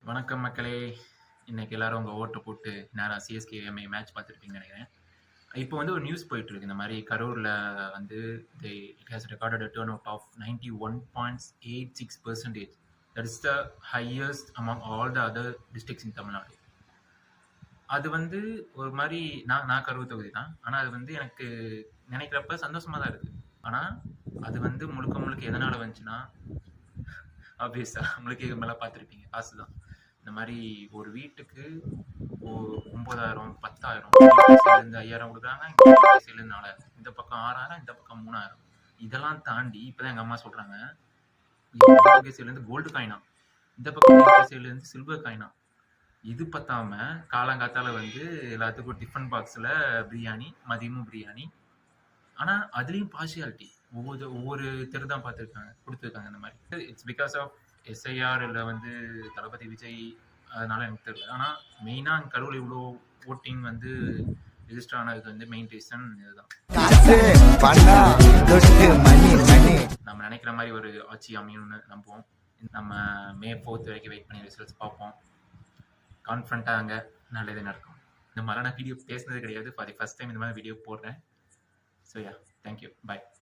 வணக்கம் மக்களே. இன்னைக்கு எல்லாரும் உங்க ஓட்டு போட்டு நேரம் சிஎஸ்கே எம்ஐ மேட்ச் பார்த்துருப்பீங்கன்னு நினைக்கிறேன். இப்போ வந்து ஒரு நியூஸ் போயிட்டு இருக்கு. இந்த மாதிரி கரூர்ல வந்து it has recorded a turnout of 91.86%. That is the highest among all the other districts in Tamil Nadu. அது வந்து ஒரு மாதிரி நான் கரூர் தொகுதி தான். ஆனால் அது வந்து எனக்கு நினைக்கிறப்ப சந்தோஷமா தான் இருக்கு. ஆனால் அது வந்து முழுக்க முழுக்க எதனால வந்துச்சுன்னா, ஆப்வியஸா உங்களுக்கு இது மேலே பார்த்துருப்பீங்க, காசு தான். இந்த மாதிரி ஒரு வீட்டுக்கு 9,000 10,000 இருந்து 5,000 கொடுக்குறாங்க, இருந்து 4,000, இந்த பக்கம் 6,000, இந்த பக்கம் 3,000. இதெல்லாம் தாண்டி இப்பதான் எங்க அம்மா சொல்றாங்க, இருந்து கோல்டு காயினா, இந்த பக்கம் இருந்து சில்வர் காயினா. இது பத்தாம காலங்காத்தால வந்து எல்லாத்துக்கும் டிஃபன் பாக்ஸ்ல பிரியாணி, மதியமும் பிரியாணி. ஆனா அதுலயும் பார்ஷியாலிட்டி ஒவ்வொரு தெரு தான் பார்த்துருக்காங்க, கொடுத்துருக்காங்க. இந்த மாதிரி இட்ஸ் பிகாஸ் ஆஃப் எஸ்ஐஆர் இல்லை வந்து தளபதி விஜய், அதனால எனக்கு தெரியல. ஆனால் மெயினாக கரூர் இவ்வளோ ஓட்டிங் வந்து ரெஜிஸ்டர் ஆனதுக்கு வந்து மெயின் ரீசன் இதுதான். நம்ம நினைக்கிற மாதிரி ஒரு ஆட்சி அமையும்னு நம்புவோம். நம்ம மே 4 வரைக்கும் வெயிட் பண்ணி ரிசல்ட்ஸ் பார்ப்போம். கான்ஃபிடண்ட்டாக நல்லது நடக்கும். இந்த மாதிரிலாம் வீடியோ பேசுனது கிடையாது. ஃபார் தி ஃபர்ஸ்ட் டைம் இந்த மாதிரி வீடியோ போடுறேன். ஸோ யா, தேங்க்யூ, பாய்.